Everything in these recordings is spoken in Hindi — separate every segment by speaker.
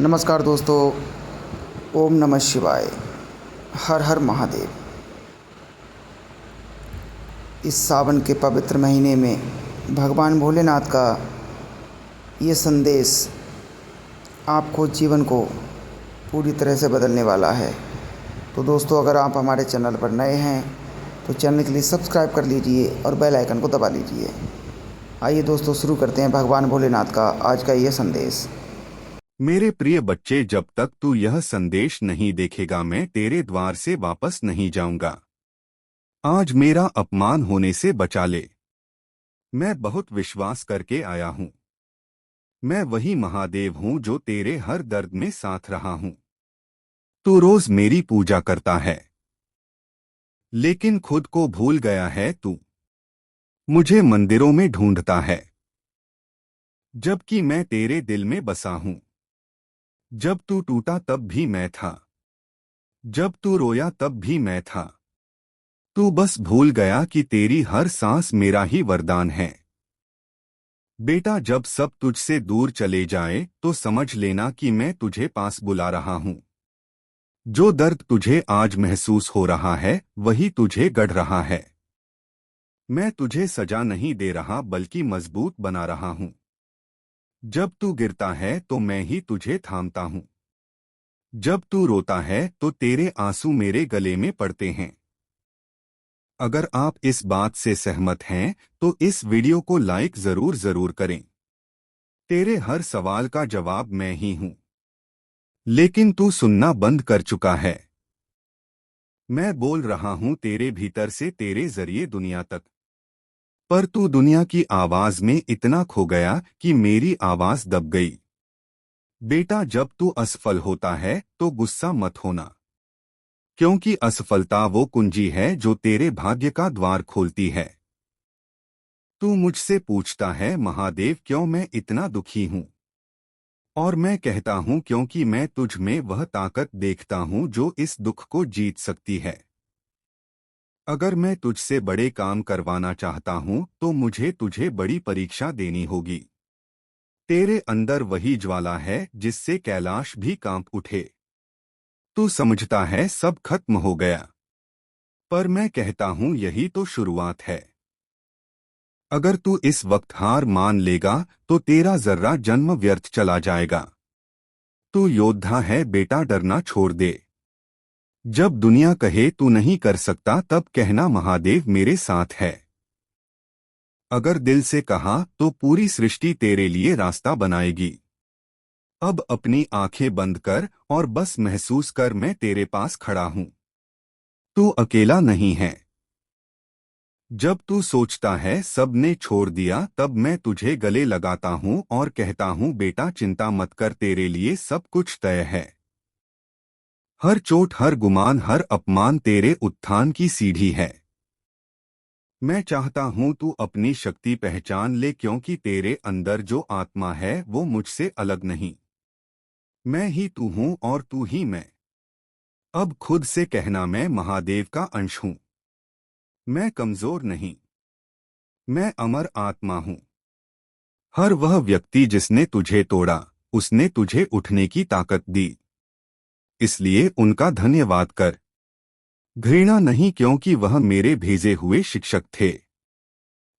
Speaker 1: नमस्कार दोस्तों। ओम नमः शिवाय। हर हर महादेव। इस सावन के पवित्र महीने में भगवान भोलेनाथ का ये संदेश आपको जीवन को पूरी तरह से बदलने वाला है। तो दोस्तों, अगर आप हमारे चैनल पर नए हैं तो चैनल के लिए सब्सक्राइब कर लीजिए और बेल आइकन को दबा लीजिए। आइए दोस्तों, शुरू करते हैं भगवान भोलेनाथ का आज का ये संदेश।
Speaker 2: मेरे प्रिय बच्चे, जब तक तू यह संदेश नहीं देखेगा मैं तेरे द्वार से वापस नहीं जाऊंगा। आज मेरा अपमान होने से बचा ले। मैं बहुत विश्वास करके आया हूं। मैं वही महादेव हूं जो तेरे हर दर्द में साथ रहा हूं। तू रोज मेरी पूजा करता है, लेकिन खुद को भूल गया है। तू मुझे मंदिरों में ढूंढता है, जबकि मैं तेरे दिल में बसा हूं। जब तू टूटा तब भी मैं था, जब तू रोया तब भी मैं था। तू बस भूल गया कि तेरी हर सांस मेरा ही वरदान है। बेटा, जब सब तुझसे दूर चले जाए तो समझ लेना कि मैं तुझे पास बुला रहा हूं। जो दर्द तुझे आज महसूस हो रहा है वही तुझे गढ़ रहा है। मैं तुझे सजा नहीं दे रहा बल्कि मजबूत बना रहा हूं। जब तू गिरता है तो मैं ही तुझे थामता हूं। जब तू रोता है तो तेरे आंसू मेरे गले में पड़ते हैं। अगर आप इस बात से सहमत हैं तो इस वीडियो को लाइक जरूर करें। तेरे हर सवाल का जवाब मैं ही हूं, लेकिन तू सुनना बंद कर चुका है। मैं बोल रहा हूं तेरे भीतर से, तेरे जरिए दुनिया तक। पर तू दुनिया की आवाज में इतना खो गया कि मेरी आवाज दब गई। बेटा, जब तू असफल होता है तो गुस्सा मत होना, क्योंकि असफलता वो कुंजी है जो तेरे भाग्य का द्वार खोलती है। तू मुझसे पूछता है, महादेव क्यों मैं इतना दुखी हूं? और मैं कहता हूं क्योंकि मैं तुझ में वह ताकत देखता हूं जो इस दुख को जीत सकती है। अगर मैं तुझसे बड़े काम करवाना चाहता हूं तो मुझे तुझे बड़ी परीक्षा देनी होगी। तेरे अंदर वही ज्वाला है जिससे कैलाश भी कांप उठे। तू समझता है सब खत्म हो गया, पर मैं कहता हूं यही तो शुरुआत है। अगर तू इस वक्त हार मान लेगा तो तेरा जर्रा जन्म व्यर्थ चला जाएगा। तू योद्धा है बेटा, डरना छोड़ दे। जब दुनिया कहे तू नहीं कर सकता तब कहना महादेव मेरे साथ है। अगर दिल से कहा तो पूरी सृष्टि तेरे लिए रास्ता बनाएगी। अब अपनी आंखें बंद कर और बस महसूस कर, मैं तेरे पास खड़ा हूं। तू अकेला नहीं है। जब तू सोचता है सब ने छोड़ दिया तब मैं तुझे गले लगाता हूं और कहता हूं बेटा चिंता मत कर, तेरे लिए सब कुछ तय है। हर चोट, हर गुमान, हर अपमान तेरे उत्थान की सीढ़ी है। मैं चाहता हूं तू अपनी शक्ति पहचान ले, क्योंकि तेरे अंदर जो आत्मा है वो मुझसे अलग नहीं। मैं ही तू हूं और तू ही मैं। अब खुद से कहना, मैं महादेव का अंश हूं। मैं कमजोर नहीं, मैं अमर आत्मा हूं। हर वह व्यक्ति जिसने तुझे तोड़ा, उसने तुझे उठने की ताकत दी। इसलिए उनका धन्यवाद कर। घृणा नहीं, क्योंकि वह मेरे भेजे हुए शिक्षक थे।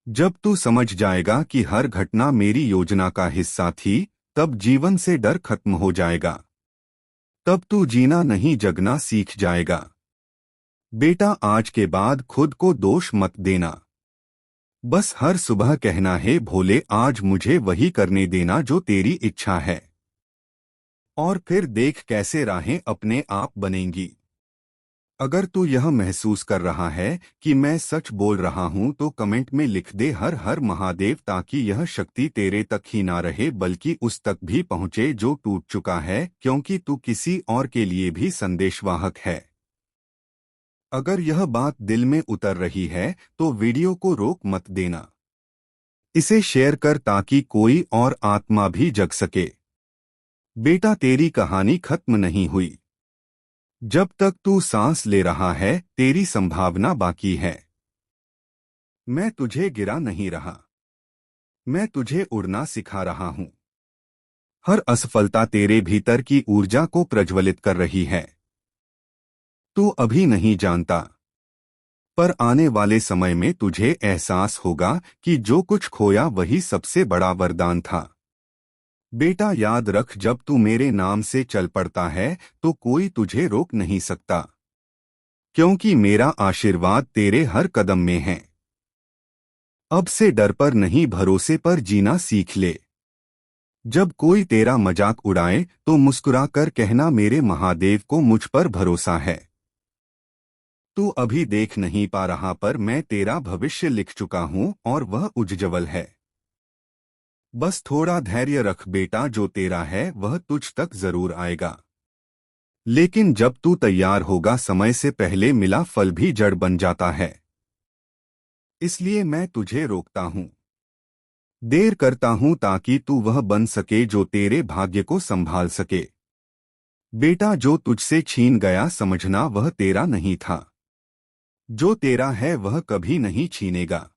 Speaker 2: जब तू समझ जाएगा कि हर घटना मेरी योजना का हिस्सा थी, तब जीवन से डर खत्म हो जाएगा। तब तू जीना नहीं जगना सीख जाएगा। बेटा, आज के बाद खुद को दोष मत देना। बस हर सुबह कहना है, भोले आज मुझे वही करने देना जो तेरी इच्छा है। और फिर देख कैसे राहें अपने आप बनेंगी। अगर तू यह महसूस कर रहा है कि मैं सच बोल रहा हूं तो कमेंट में लिख दे हर हर महादेव, ताकि यह शक्ति तेरे तक ही ना रहे बल्कि उस तक भी पहुंचे जो टूट चुका है, क्योंकि तू किसी और के लिए भी संदेशवाहक है। अगर यह बात दिल में उतर रही है तो वीडियो को रोक मत देना। इसे शेयर कर ताकि कोई और आत्मा भी जग सके। बेटा, तेरी कहानी खत्म नहीं हुई। जब तक तू सांस ले रहा है तेरी संभावना बाकी है। मैं तुझे गिरा नहीं रहा, मैं तुझे उड़ना सिखा रहा हूं। हर असफलता तेरे भीतर की ऊर्जा को प्रज्वलित कर रही है। तू अभी नहीं जानता, पर आने वाले समय में तुझे एहसास होगा कि जो कुछ खोया वही सबसे बड़ा वरदान था। बेटा याद रख, जब तू मेरे नाम से चल पड़ता है तो कोई तुझे रोक नहीं सकता, क्योंकि मेरा आशीर्वाद तेरे हर कदम में है। अब से डर पर नहीं, भरोसे पर जीना सीख ले। जब कोई तेरा मजाक उड़ाए तो मुस्कुराकर कहना, मेरे महादेव को मुझ पर भरोसा है। तू अभी देख नहीं पा रहा, पर मैं तेरा भविष्य लिख चुका हूं और वह उज्ज्वल है। बस थोड़ा धैर्य रख बेटा, जो तेरा है वह तुझ तक जरूर आएगा। लेकिन जब तू तैयार होगा, समय से पहले मिला फल भी जड़ बन जाता है। इसलिए मैं तुझे रोकता हूं, देर करता हूं, ताकि तू वह बन सके जो तेरे भाग्य को संभाल सके। बेटा जो तुझसे छीन गया, समझना वह तेरा नहीं था। जो तेरा है वह कभी नहीं छीनेगा।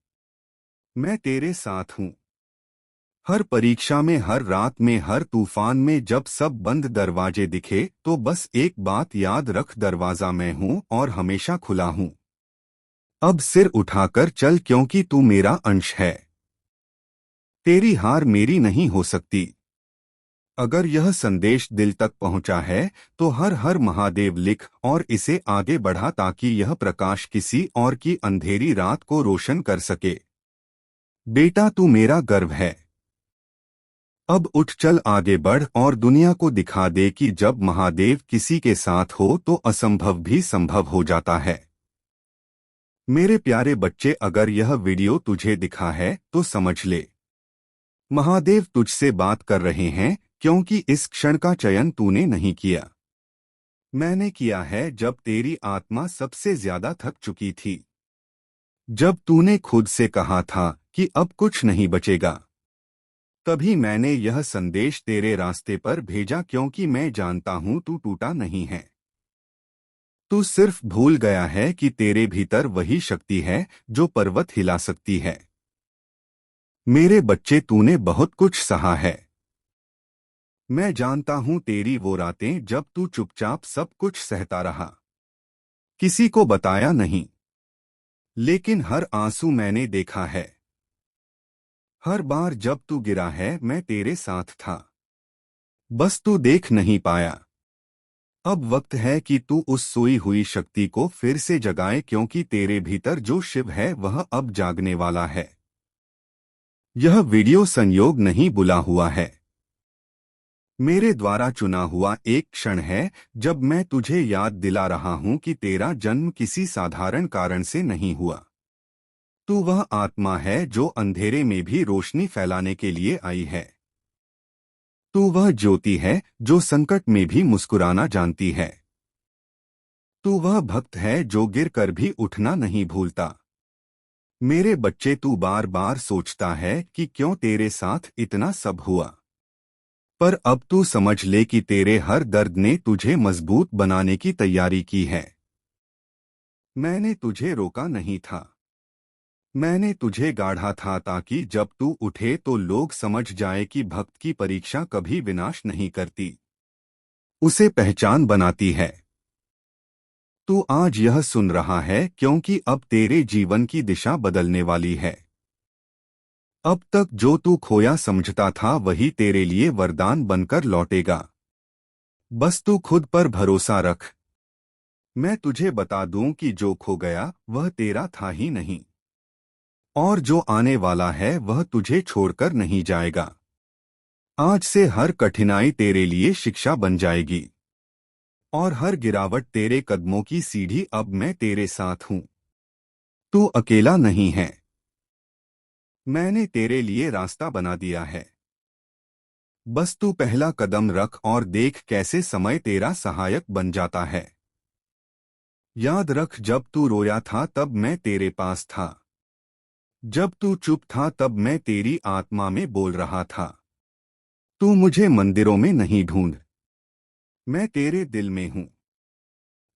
Speaker 2: मैं तेरे साथ हूं। हर परीक्षा में, हर रात में, हर तूफान में, जब सब बंद दरवाजे दिखे तो बस एक बात याद रख, दरवाजा मैं हूं और हमेशा खुला हूं। अब सिर उठाकर चल, क्योंकि तू मेरा अंश है। तेरी हार मेरी नहीं हो सकती। अगर यह संदेश दिल तक पहुंचा है तो हर हर महादेव लिख और इसे आगे बढ़ा, ताकि यह प्रकाश किसी और की अंधेरी रात को रोशन कर सके। बेटा तू मेरा गर्व है। अब उठ, चल आगे बढ़ और दुनिया को दिखा दे कि जब महादेव किसी के साथ हो तो असंभव भी संभव हो जाता है। मेरे प्यारे बच्चे, अगर यह वीडियो तुझे दिखा है तो समझ ले, महादेव तुझसे बात कर रहे हैं, क्योंकि इस क्षण का चयन तूने नहीं किया। मैंने किया है, जब तेरी आत्मा सबसे ज्यादा थक चुकी थी। जब तूने खुद से कहा था कि अब कुछ नहीं बचेगा, तभी मैंने यह संदेश तेरे रास्ते पर भेजा, क्योंकि मैं जानता हूं तू टूटा नहीं है। तू सिर्फ भूल गया है कि तेरे भीतर वही शक्ति है जो पर्वत हिला सकती है। मेरे बच्चे, तूने बहुत कुछ सहा है। मैं जानता हूं तेरी वो रातें जब तू चुपचाप सब कुछ सहता रहा, किसी को बताया नहीं, लेकिन हर आंसू मैंने देखा है। हर बार जब तू गिरा है, मैं तेरे साथ था, बस तू देख नहीं पाया। अब वक्त है कि तू उस सोई हुई शक्ति को फिर से जगाए, क्योंकि तेरे भीतर जो शिव है वह अब जागने वाला है। यह वीडियो संयोग नहीं, बुला हुआ है। मेरे द्वारा चुना हुआ एक क्षण है, जब मैं तुझे याद दिला रहा हूं कि तेरा जन्म किसी साधारण कारण से नहीं हुआ। तू वह आत्मा है जो अंधेरे में भी रोशनी फैलाने के लिए आई है। तू वह ज्योति है जो संकट में भी मुस्कुराना जानती है। तू वह भक्त है जो गिर कर भी उठना नहीं भूलता। मेरे बच्चे, तू बार बार सोचता है कि क्यों तेरे साथ इतना सब हुआ, पर अब तू समझ ले कि तेरे हर दर्द ने तुझे मजबूत बनाने की तैयारी की है। मैंने तुझे रोका नहीं था, मैंने तुझे गाढ़ा था, ताकि जब तू उठे तो लोग समझ जाए कि भक्त की परीक्षा कभी विनाश नहीं करती, उसे पहचान बनाती है। तू आज यह सुन रहा है, क्योंकि अब तेरे जीवन की दिशा बदलने वाली है। अब तक जो तू खोया समझता था, वही तेरे लिए वरदान बनकर लौटेगा। बस तू खुद पर भरोसा रख। मैं तुझे बता दूं कि जो खो गया वह तेरा था ही नहीं, और जो आने वाला है वह तुझे छोड़कर नहीं जाएगा। आज से हर कठिनाई तेरे लिए शिक्षा बन जाएगी, और हर गिरावट तेरे कदमों की सीढ़ी। अब मैं तेरे साथ हूं, तू अकेला नहीं है। मैंने तेरे लिए रास्ता बना दिया है। बस तू पहला कदम रख और देख कैसे समय तेरा सहायक बन जाता है। याद रख, जब तू रोया था तब मैं तेरे पास था। जब तू चुप था तब मैं तेरी आत्मा में बोल रहा था। तू मुझे मंदिरों में नहीं ढूंढ, मैं तेरे दिल में हूं,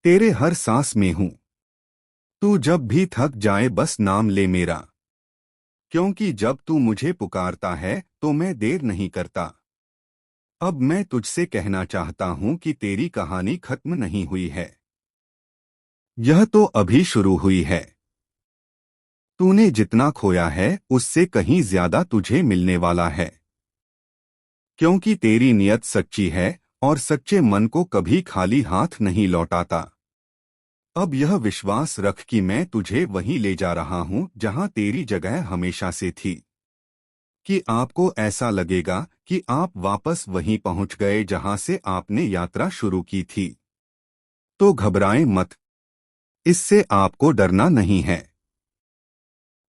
Speaker 2: तेरे हर सांस में हूं। तू जब भी थक जाए बस नाम ले मेरा, क्योंकि जब तू मुझे पुकारता है तो मैं देर नहीं करता। अब मैं तुझसे कहना चाहता हूं कि तेरी कहानी खत्म नहीं हुई है। यह तो अभी शुरू हुई है। तूने जितना खोया है उससे कहीं ज्यादा तुझे मिलने वाला है, क्योंकि तेरी नियत सच्ची है और सच्चे मन को कभी खाली हाथ नहीं लौटाता। अब यह विश्वास रख कि मैं तुझे वहीं ले जा रहा हूं जहां तेरी जगह हमेशा से थी, कि आपको ऐसा लगेगा कि आप वापस वहीं पहुंच गए जहां से आपने यात्रा शुरू की थी। तो घबराएं मत, इससे आपको डरना नहीं है,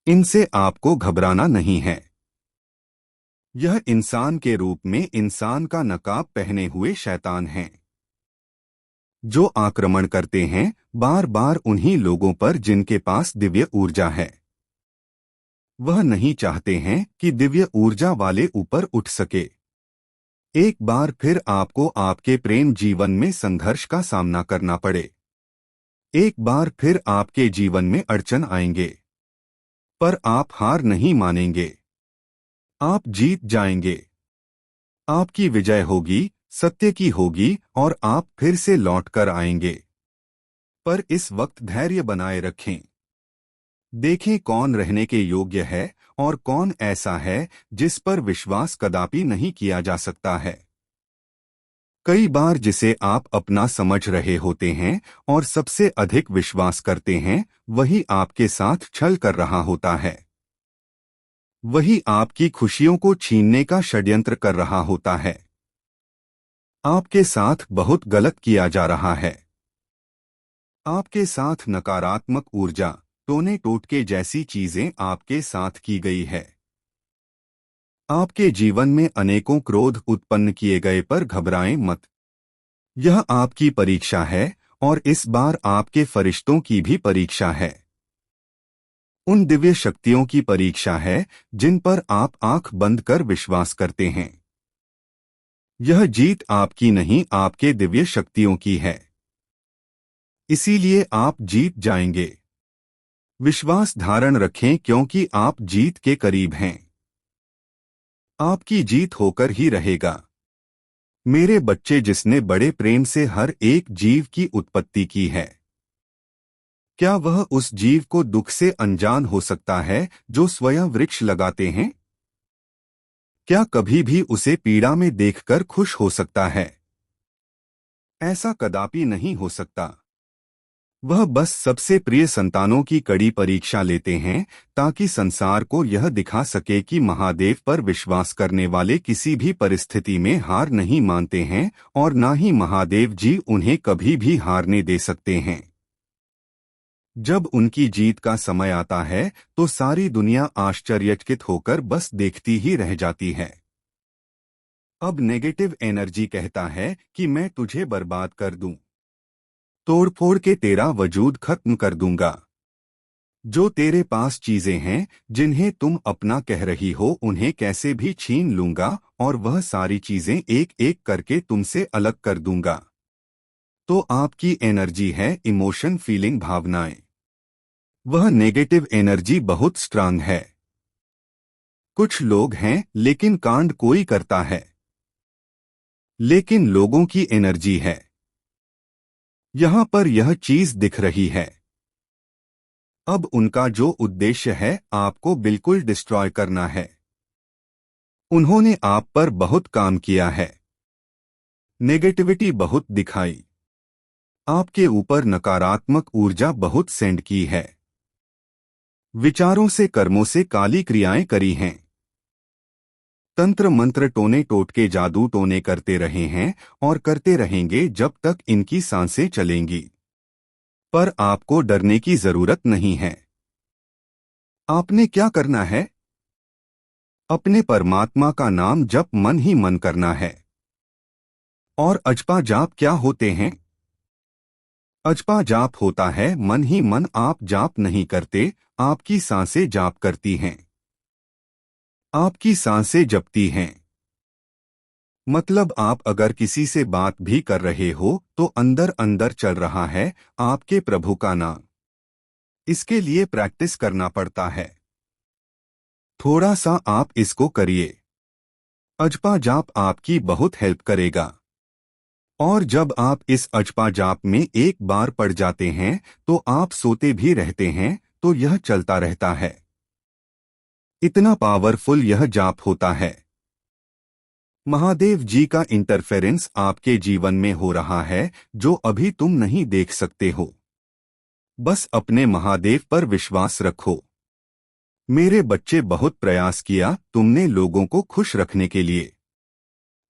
Speaker 2: इनसे आपको घबराना नहीं है। यह इंसान के रूप में इंसान का नकाब पहने हुए शैतान हैं, जो आक्रमण करते हैं बार बार उन्हीं लोगों पर जिनके पास दिव्य ऊर्जा है। वह नहीं चाहते हैं कि दिव्य ऊर्जा वाले ऊपर उठ सके। एक बार फिर आपको आपके प्रेम जीवन में संघर्ष का सामना करना पड़े। एक बार फिर आपके जीवन में अड़चन आएंगे, पर आप हार नहीं मानेंगे। आप जीत जाएंगे। आपकी विजय होगी, सत्य की होगी और आप फिर से लौट कर आएंगे। पर इस वक्त धैर्य बनाए रखें। देखें कौन रहने के योग्य है और कौन ऐसा है जिस पर विश्वास कदापि नहीं किया जा सकता है। कई बार जिसे आप अपना समझ रहे होते हैं और सबसे अधिक विश्वास करते हैं, वही आपके साथ छल कर रहा होता है। वही आपकी खुशियों को छीनने का षड्यंत्र कर रहा होता है। आपके साथ बहुत गलत किया जा रहा है। आपके साथ नकारात्मक ऊर्जा, टोने टोटके जैसी चीजें आपके साथ की गई है। आपके जीवन में अनेकों क्रोध उत्पन्न किए गए, पर घबराएं मत। यह आपकी परीक्षा है और इस बार आपके फरिश्तों की भी परीक्षा है। उन दिव्य शक्तियों की परीक्षा है जिन पर आप आंख बंद कर विश्वास करते हैं। यह जीत आपकी नहीं, आपके दिव्य शक्तियों की है। इसीलिए आप जीत जाएंगे। विश्वास धारण रखें क्योंकि आप जीत के करीब हैं। आपकी जीत होकर ही रहेगा। मेरे बच्चे, जिसने बड़े प्रेम से हर एक जीव की उत्पत्ति की है, क्या वह उस जीव को दुख से अनजान हो सकता है जो स्वयं वृक्ष लगाते हैं? क्या कभी भी उसे पीड़ा में देखकर खुश हो सकता है? ऐसा कदापि नहीं हो सकता। वह बस सबसे प्रिय संतानों की कड़ी परीक्षा लेते हैं ताकि संसार को यह दिखा सके कि महादेव पर विश्वास करने वाले किसी भी परिस्थिति में हार नहीं मानते हैं और ना ही महादेव जी उन्हें कभी भी हारने दे सकते हैं। जब उनकी जीत का समय आता है तो सारी दुनिया आश्चर्यचकित होकर बस देखती ही रह जाती है। अब नेगेटिव एनर्जी कहता है कि मैं तुझे बर्बाद कर दूं, तोड़फोड़ के तेरा वजूद खत्म कर दूंगा। जो तेरे पास चीजें हैं जिन्हें तुम अपना कह रही हो, उन्हें कैसे भी छीन लूंगा और वह सारी चीजें एक एक करके तुमसे अलग कर दूंगा। तो आपकी एनर्जी है इमोशन, फीलिंग, भावनाएं। वह नेगेटिव एनर्जी बहुत स्ट्रांग है। कुछ लोग हैं लेकिन कांड कोई करता है। लेकिन लोगों की एनर्जी है। यहां पर यह चीज दिख रही है। अब उनका जो उद्देश्य है आपको बिल्कुल डिस्ट्रॉय करना है। उन्होंने आप पर बहुत काम किया है, नेगेटिविटी बहुत दिखाई, आपके ऊपर नकारात्मक ऊर्जा बहुत सेंड की है, विचारों से कर्मों से काली क्रियाएं करी हैं, तंत्र मंत्र टोने टोटके जादू टोने करते रहे हैं और करते रहेंगे जब तक इनकी सांसें चलेंगी। पर आपको डरने की जरूरत नहीं है। आपने क्या करना है? अपने परमात्मा का नाम जप मन ही मन करना है। और अजपा जाप क्या होते हैं? अजपा जाप होता है मन ही मन। आप जाप नहीं करते, आपकी सांसें जाप करती हैं। आपकी सांसें जपती हैं। मतलब आप अगर किसी से बात भी कर रहे हो तो अंदर अंदर चल रहा है आपके प्रभु का नाम। इसके लिए प्रैक्टिस करना पड़ता है। थोड़ा सा आप इसको करिए। अजपा जाप आपकी बहुत हेल्प करेगा। और जब आप इस अजपा जाप में एक बार पड़ जाते हैं तो आप सोते भी रहते हैं, तो यह चलता रहता है। इतना पावरफुल यह जाप होता है। महादेव जी का इंटरफेरेंस आपके जीवन में हो रहा है, जो अभी तुम नहीं देख सकते हो। बस अपने महादेव पर विश्वास रखो। मेरे बच्चे, बहुत प्रयास किया तुमने लोगों को खुश रखने के लिए।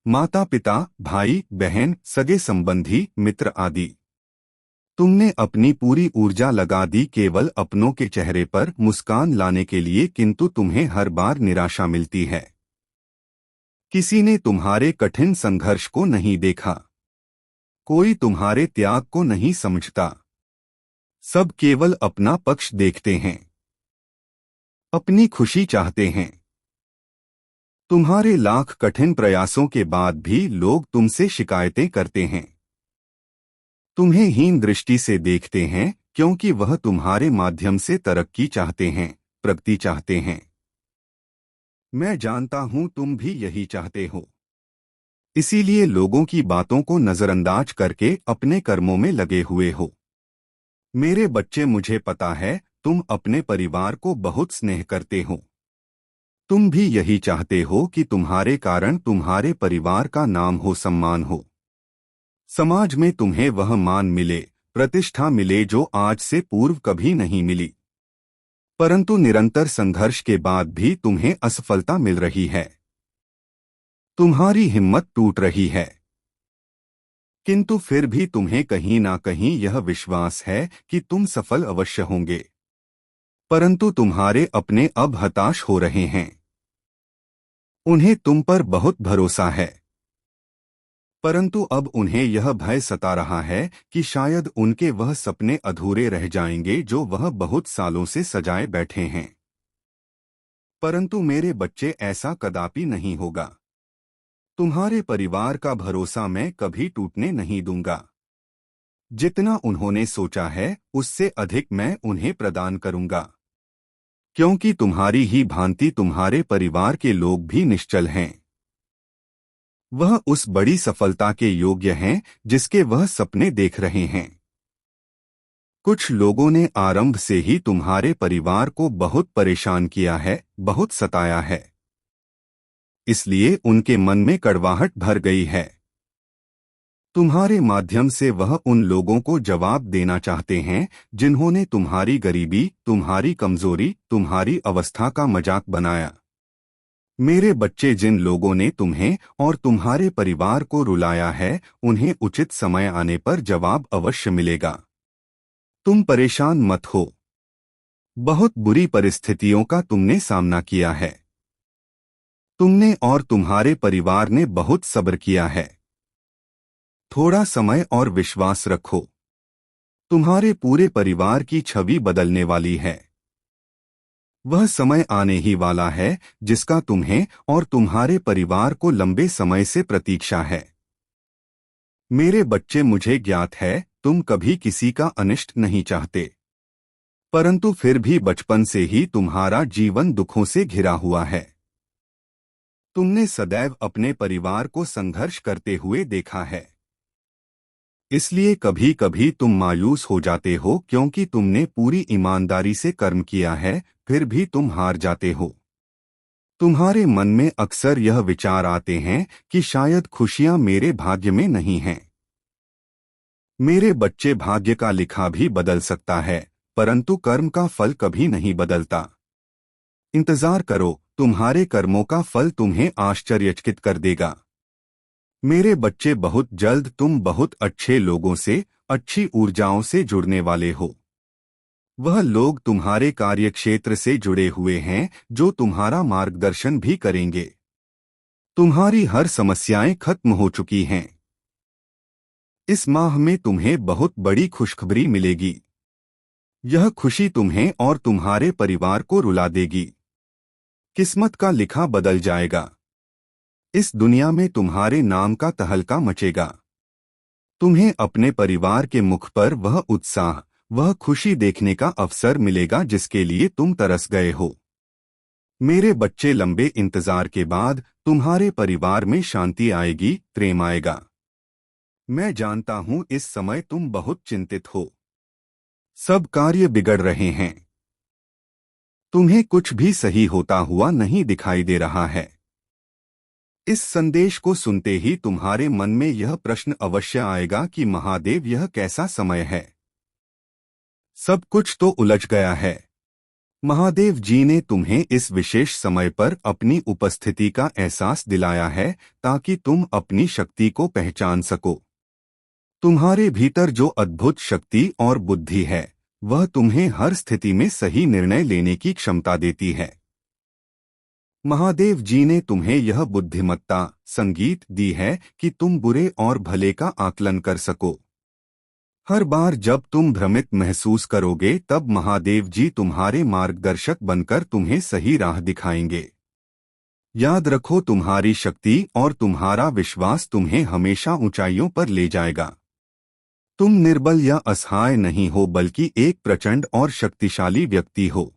Speaker 2: माता पिता, भाई बहन, सगे संबंधी, मित्र आदि। तुमने अपनी पूरी ऊर्जा लगा दी केवल अपनों के चेहरे पर मुस्कान लाने के लिए, किंतु तुम्हें हर बार निराशा मिलती है। किसी ने तुम्हारे कठिन संघर्ष को नहीं देखा। कोई तुम्हारे त्याग को नहीं समझता। सब केवल अपना पक्ष देखते हैं, अपनी खुशी चाहते हैं। तुम्हारे लाख कठिन प्रयासों के बाद भी लोग तुमसे शिकायतें करते हैं, तुम्हें हीन दृष्टि से देखते हैं, क्योंकि वह तुम्हारे माध्यम से तरक्की चाहते हैं, प्रगति चाहते हैं। मैं जानता हूं तुम भी यही चाहते हो। इसीलिए लोगों की बातों को नजरअंदाज करके अपने कर्मों में लगे हुए हो। मेरे बच्चे, मुझे पता है तुम अपने परिवार को बहुत स्नेह करते हो। तुम भी यही चाहते हो कि तुम्हारे कारण तुम्हारे परिवार का नाम हो, सम्मान हो। समाज में तुम्हें वह मान मिले, प्रतिष्ठा मिले जो आज से पूर्व कभी नहीं मिली। परंतु निरंतर संघर्ष के बाद भी तुम्हें असफलता मिल रही है। तुम्हारी हिम्मत टूट रही है, किंतु फिर भी तुम्हें कहीं ना कहीं यह विश्वास है कि तुम सफल अवश्य होंगे। परंतु तुम्हारे अपने अब हताश हो रहे हैं। उन्हें तुम पर बहुत भरोसा है, परंतु अब उन्हें यह भय सता रहा है कि शायद उनके वह सपने अधूरे रह जाएंगे जो वह बहुत सालों से सजाए बैठे हैं। परंतु मेरे बच्चे, ऐसा कदापि नहीं होगा। तुम्हारे परिवार का भरोसा मैं कभी टूटने नहीं दूंगा। जितना उन्होंने सोचा है उससे अधिक मैं उन्हें प्रदान करूंगा, क्योंकि तुम्हारी ही भांति तुम्हारे परिवार के लोग भी निश्चल हैं। वह उस बड़ी सफलता के योग्य हैं जिसके वह सपने देख रहे हैं। कुछ लोगों ने आरंभ से ही तुम्हारे परिवार को बहुत परेशान किया है, बहुत सताया है। इसलिए उनके मन में कड़वाहट भर गई है। तुम्हारे माध्यम से वह उन लोगों को जवाब देना चाहते हैं जिन्होंने तुम्हारी गरीबी, तुम्हारी कमजोरी, तुम्हारी अवस्था का मजाक बनाया। मेरे बच्चे, जिन लोगों ने तुम्हें और तुम्हारे परिवार को रुलाया है, उन्हें उचित समय आने पर जवाब अवश्य मिलेगा। तुम परेशान मत हो। बहुत बुरी परिस्थितियों का तुमने सामना किया है। तुमने और तुम्हारे परिवार ने बहुत सब्र किया है। थोड़ा समय और विश्वास रखो। तुम्हारे पूरे परिवार की छवि बदलने वाली है। वह समय आने ही वाला है जिसका तुम्हें और तुम्हारे परिवार को लंबे समय से प्रतीक्षा है। मेरे बच्चे, मुझे ज्ञात है तुम कभी किसी का अनिष्ट नहीं चाहते, परंतु फिर भी बचपन से ही तुम्हारा जीवन दुखों से घिरा हुआ है। तुमने सदैव अपने परिवार को संघर्ष करते हुए देखा है। इसलिए कभी कभी तुम मायूस हो जाते हो, क्योंकि तुमने पूरी ईमानदारी से कर्म किया है, फिर भी तुम हार जाते हो। तुम्हारे मन में अक्सर यह विचार आते हैं कि शायद खुशियां मेरे भाग्य में नहीं हैं। मेरे बच्चे, भाग्य का लिखा भी बदल सकता है, परंतु कर्म का फल कभी नहीं बदलता। इंतजार करो, तुम्हारे कर्मों का फल तुम्हें आश्चर्यचकित कर देगा। मेरे बच्चे, बहुत जल्द तुम बहुत अच्छे लोगों से, अच्छी ऊर्जाओं से जुड़ने वाले हो। वह लोग तुम्हारे कार्यक्षेत्र से जुड़े हुए हैं जो तुम्हारा मार्गदर्शन भी करेंगे। तुम्हारी हर समस्याएं खत्म हो चुकी हैं। इस माह में तुम्हें बहुत बड़ी खुशखबरी मिलेगी। यह खुशी तुम्हें और तुम्हारे परिवार को रुला देगी। किस्मत का लिखा बदल जाएगा। इस दुनिया में तुम्हारे नाम का तहलका मचेगा। तुम्हें अपने परिवार के मुख पर वह उत्साह, वह खुशी देखने का अवसर मिलेगा जिसके लिए तुम तरस गए हो। मेरे बच्चे, लंबे इंतजार के बाद तुम्हारे परिवार में शांति आएगी, प्रेम आएगा। मैं जानता हूं इस समय तुम बहुत चिंतित हो। सब कार्य बिगड़ रहे हैं। तुम्हें कुछ भी सही होता हुआ नहीं दिखाई दे रहा है। इस संदेश को सुनते ही तुम्हारे मन में यह प्रश्न अवश्य आएगा कि महादेव, यह कैसा समय है? सब कुछ तो उलझ गया है। महादेव जी ने तुम्हें इस विशेष समय पर अपनी उपस्थिति का एहसास दिलाया है ताकि तुम अपनी शक्ति को पहचान सको। तुम्हारे भीतर जो अद्भुत शक्ति और बुद्धि है, वह तुम्हें हर स्थिति में सही निर्णय लेने की क्षमता देती है। महादेव जी ने तुम्हें यह बुद्धिमत्ता, संगीत दी है कि तुम बुरे और भले का आकलन कर सको। हर बार जब तुम भ्रमित महसूस करोगे, तब महादेव जी तुम्हारे मार्गदर्शक बनकर तुम्हें सही राह दिखाएंगे। याद रखो, तुम्हारी शक्ति और तुम्हारा विश्वास तुम्हें हमेशा ऊंचाइयों पर ले जाएगा। तुम निर्बल या असहाय नहीं हो, बल्कि एक प्रचंड और शक्तिशाली व्यक्ति हो।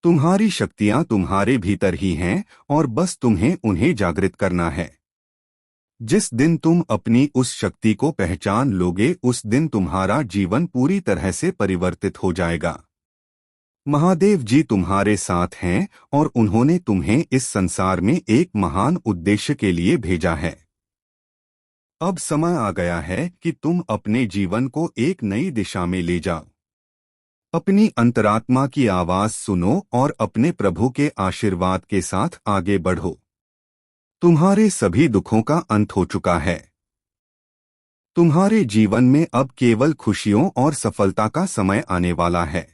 Speaker 2: तुम्हारी शक्तियां तुम्हारे भीतर ही हैं और बस तुम्हें उन्हें जागृत करना है। जिस दिन तुम अपनी उस शक्ति को पहचान लोगे, उस दिन तुम्हारा जीवन पूरी तरह से परिवर्तित हो जाएगा। महादेव जी तुम्हारे साथ हैं और उन्होंने तुम्हें इस संसार में एक महान उद्देश्य के लिए भेजा है। अब समय आ गया है कि तुम अपने जीवन को एक नई दिशा में ले जाओ। अपनी अंतरात्मा की आवाज सुनो और अपने प्रभु के आशीर्वाद के साथ आगे बढ़ो। तुम्हारे सभी दुखों का अंत हो चुका है। तुम्हारे जीवन में अब केवल खुशियों और सफलता का समय आने वाला है।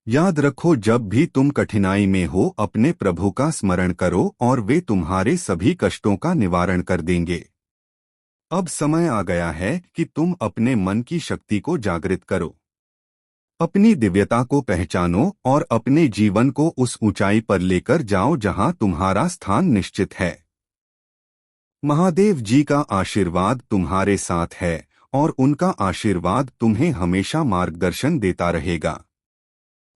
Speaker 2: याद रखो, जब भी तुम कठिनाई में हो, अपने प्रभु का स्मरण करो और वे तुम्हारे सभी कष्टों का निवारण कर देंगे। अब समय आ गया है कि तुम अपने मन की शक्ति को जागृत करो। अपनी दिव्यता को पहचानो और अपने जीवन को उस ऊंचाई पर लेकर जाओ जहां तुम्हारा स्थान निश्चित है। महादेव जी का आशीर्वाद तुम्हारे साथ है और उनका आशीर्वाद तुम्हें हमेशा मार्गदर्शन देता रहेगा।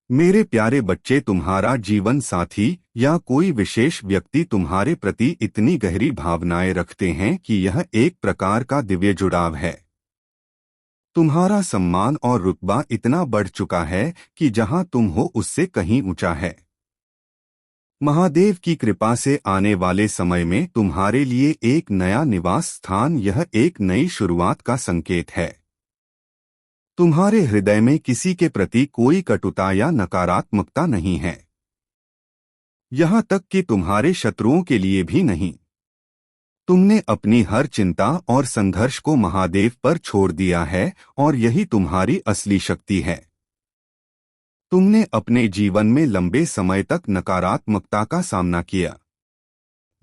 Speaker 2: मेरे प्यारे बच्चे, तुम्हारा जीवन साथी या कोई विशेष व्यक्ति तुम्हारे प्रति इतनी गहरी भावनाएं रखते हैं कि यह एक प्रकार का दिव्य जुड़ाव है। तुम्हारा सम्मान और रुतबा इतना बढ़ चुका है कि जहां तुम हो उससे कहीं ऊंचा है। महादेव की कृपा से आने वाले समय में तुम्हारे लिए एक नया निवास स्थान, यह एक नई शुरुआत का संकेत है। तुम्हारे हृदय में किसी के प्रति कोई कटुता या नकारात्मकता नहीं है, यहाँ तक कि तुम्हारे शत्रुओं के लिए भी नहीं। तुमने अपनी हर चिंता और संघर्ष को महादेव पर छोड़ दिया है और यही तुम्हारी असली शक्ति है। तुमने अपने जीवन में लंबे समय तक नकारात्मकता का सामना किया,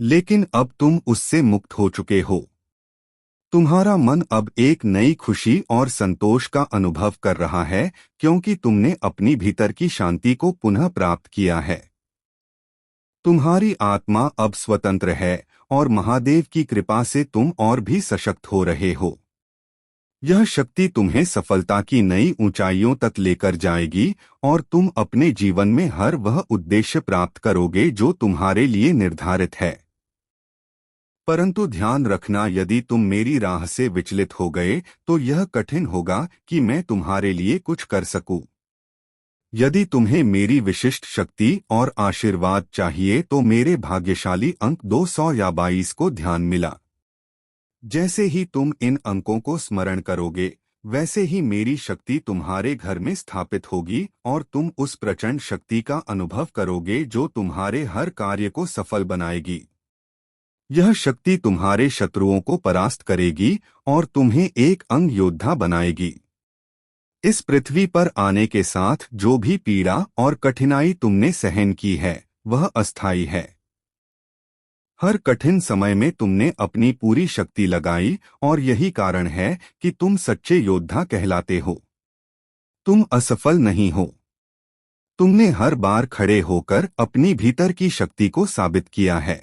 Speaker 2: लेकिन अब तुम उससे मुक्त हो चुके हो। तुम्हारा मन अब एक नई खुशी और संतोष का अनुभव कर रहा है, क्योंकि तुमने अपनी भीतर की शांति को पुनः प्राप्त किया है। तुम्हारी आत्मा अब स्वतंत्र है और महादेव की कृपा से तुम और भी सशक्त हो रहे हो। यह शक्ति तुम्हें सफलता की नई ऊंचाइयों तक लेकर जाएगी और तुम अपने जीवन में हर वह उद्देश्य प्राप्त करोगे जो तुम्हारे लिए निर्धारित है। परंतु ध्यान रखना, यदि तुम मेरी राह से विचलित हो गए तो यह कठिन होगा कि मैं तुम्हारे लिए कुछ कर सकूं। यदि तुम्हें मेरी विशिष्ट शक्ति और आशीर्वाद चाहिए तो मेरे भाग्यशाली अंक 200 या 22 को ध्यान मिला। जैसे ही तुम इन अंकों को स्मरण करोगे, वैसे ही मेरी शक्ति तुम्हारे घर में स्थापित होगी और तुम उस प्रचंड शक्ति का अनुभव करोगे जो तुम्हारे हर कार्य को सफल बनाएगी। यह शक्ति तुम्हारे शत्रुओं को परास्त करेगी और तुम्हें एक अंग योद्धा बनाएगी। इस पृथ्वी पर आने के साथ जो भी पीड़ा और कठिनाई तुमने सहन की है, वह अस्थायी है। हर कठिन समय में तुमने अपनी पूरी शक्ति लगाई और यही कारण है कि तुम सच्चे योद्धा कहलाते हो। तुम असफल नहीं हो। तुमने हर बार खड़े होकर अपनी भीतर की शक्ति को साबित किया है।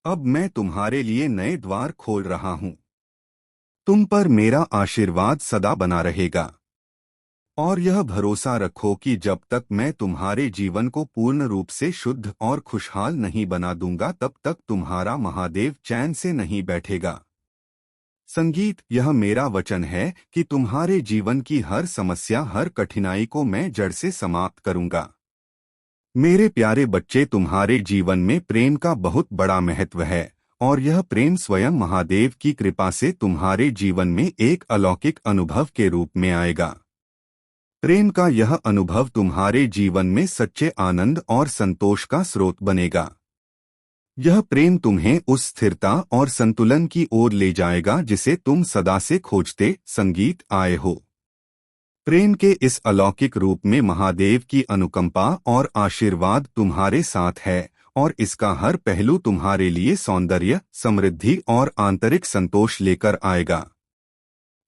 Speaker 2: अब मैं तुम्हारे लिए नए द्वार खोल रहा हूं। तुम पर मेरा आशीर्वाद सदा बना रहेगा। और यह भरोसा रखो कि जब तक मैं तुम्हारे जीवन को पूर्ण रूप से शुद्ध और खुशहाल नहीं बना दूंगा तब तक तुम्हारा महादेव चैन से नहीं बैठेगा। संगीत, यह मेरा वचन है कि तुम्हारे जीवन की हर समस्या, हर कठिनाई को मैं जड़ से समाप्त करूंगा। मेरे प्यारे बच्चे, तुम्हारे जीवन में प्रेम का बहुत बड़ा महत्व है और यह प्रेम स्वयं महादेव की कृपा से तुम्हारे जीवन में एक अलौकिक अनुभव के रूप में आएगा। प्रेम का यह अनुभव तुम्हारे जीवन में सच्चे आनंद और संतोष का स्रोत बनेगा। यह प्रेम तुम्हें उस स्थिरता और संतुलन की ओर ले जाएगा जिसे तुम सदा से खोजते संगीत आए हो। प्रेम के इस अलौकिक रूप में महादेव की अनुकंपा और आशीर्वाद तुम्हारे साथ है और इसका हर पहलू तुम्हारे लिए सौंदर्य, समृद्धि और आंतरिक संतोष लेकर आएगा।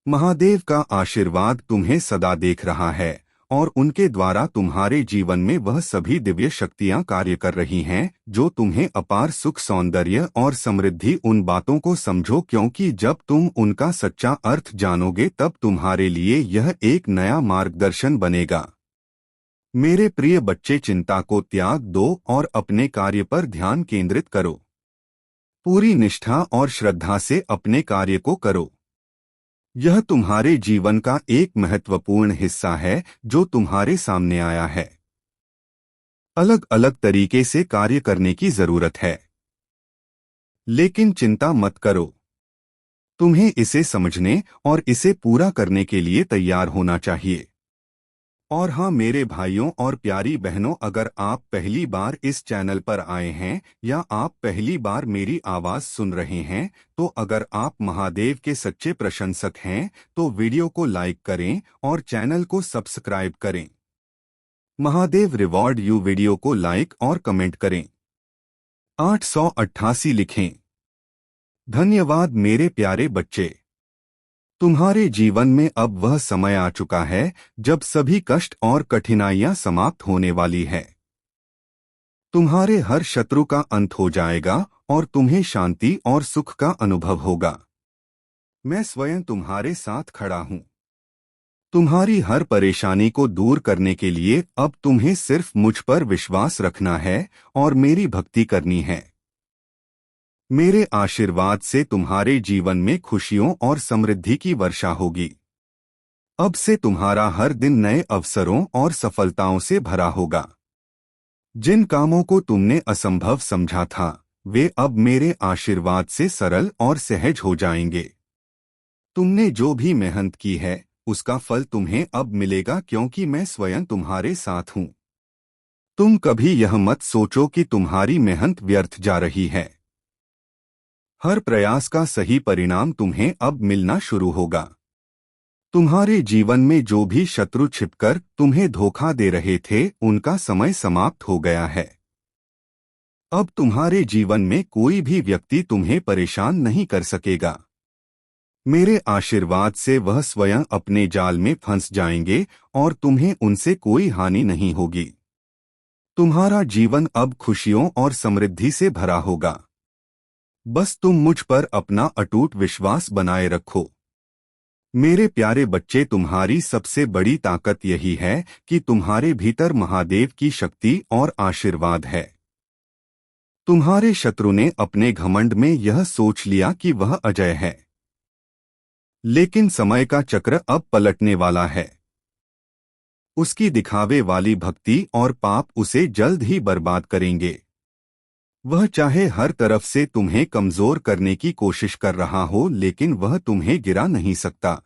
Speaker 2: महादेव का आशीर्वाद तुम्हें सदा देख रहा है और उनके द्वारा तुम्हारे जीवन में वह सभी दिव्य शक्तियां कार्य कर रही हैं जो तुम्हें अपार सुख, सौंदर्य और समृद्धि। उन बातों को समझो क्योंकि जब तुम उनका सच्चा अर्थ जानोगे तब तुम्हारे लिए यह एक नया मार्गदर्शन बनेगा। मेरे प्रिय बच्चे, चिंता को त्याग दो और अपने कार्य पर ध्यान केंद्रित करो। पूरी निष्ठा और श्रद्धा से अपने कार्य को करो। यह तुम्हारे जीवन का एक महत्वपूर्ण हिस्सा है जो तुम्हारे सामने आया है। अलग अलग तरीके से कार्य करने की जरूरत है, लेकिन चिंता मत करो। तुम्हें इसे समझने और इसे पूरा करने के लिए तैयार होना चाहिए। और हाँ मेरे भाइयों और प्यारी बहनों, अगर आप पहली बार इस चैनल पर आए हैं या आप पहली बार मेरी आवाज सुन रहे हैं तो अगर आप महादेव के सच्चे प्रशंसक हैं तो वीडियो को लाइक करें और चैनल को सब्सक्राइब करें। महादेव रिवॉर्ड यू वीडियो को लाइक और कमेंट करें। 888 लिखें। धन्यवाद मेरे प्यारे बच्चे। तुम्हारे जीवन में अब वह समय आ चुका है जब सभी कष्ट और कठिनाइयां समाप्त होने वाली है। तुम्हारे हर शत्रु का अंत हो जाएगा और तुम्हें शांति और सुख का अनुभव होगा। मैं स्वयं तुम्हारे साथ खड़ा हूं। तुम्हारी हर परेशानी को दूर करने के लिए अब तुम्हें सिर्फ मुझ पर विश्वास रखना है और मेरी भक्ति करनी है। मेरे आशीर्वाद से तुम्हारे जीवन में खुशियों और समृद्धि की वर्षा होगी। अब से तुम्हारा हर दिन नए अवसरों और सफलताओं से भरा होगा। जिन कामों को तुमने असंभव समझा था वे अब मेरे आशीर्वाद से सरल और सहज हो जाएंगे। तुमने जो भी मेहनत की है उसका फल तुम्हें अब मिलेगा क्योंकि मैं स्वयं तुम्हारे साथ हूं। तुम कभी यह मत सोचो कि तुम्हारी मेहनत व्यर्थ जा रही है। हर प्रयास का सही परिणाम तुम्हें अब मिलना शुरू होगा। तुम्हारे जीवन में जो भी शत्रु छिपकर तुम्हें धोखा दे रहे थे उनका समय समाप्त हो गया है। अब तुम्हारे जीवन में कोई भी व्यक्ति तुम्हें परेशान नहीं कर सकेगा। मेरे आशीर्वाद से वह स्वयं अपने जाल में फंस जाएंगे और तुम्हें उनसे कोई हानि नहीं होगी। तुम्हारा जीवन अब खुशियों और समृद्धि से भरा होगा। बस तुम मुझ पर अपना अटूट विश्वास बनाए रखो। मेरे प्यारे बच्चे, तुम्हारी सबसे बड़ी ताकत यही है कि तुम्हारे भीतर महादेव की शक्ति और आशीर्वाद है। तुम्हारे शत्रु ने अपने घमंड में यह सोच लिया कि वह अजय है, लेकिन समय का चक्र अब पलटने वाला है। उसकी दिखावे वाली भक्ति और पाप उसे जल्द ही बर्बाद करेंगे। वह चाहे हर तरफ से तुम्हें कमजोर करने की कोशिश कर रहा हो लेकिन वह तुम्हें गिरा नहीं सकता।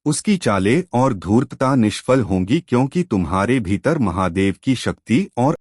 Speaker 2: उसकी चालें और धूर्तता निष्फल होंगी क्योंकि तुम्हारे भीतर महादेव की शक्ति और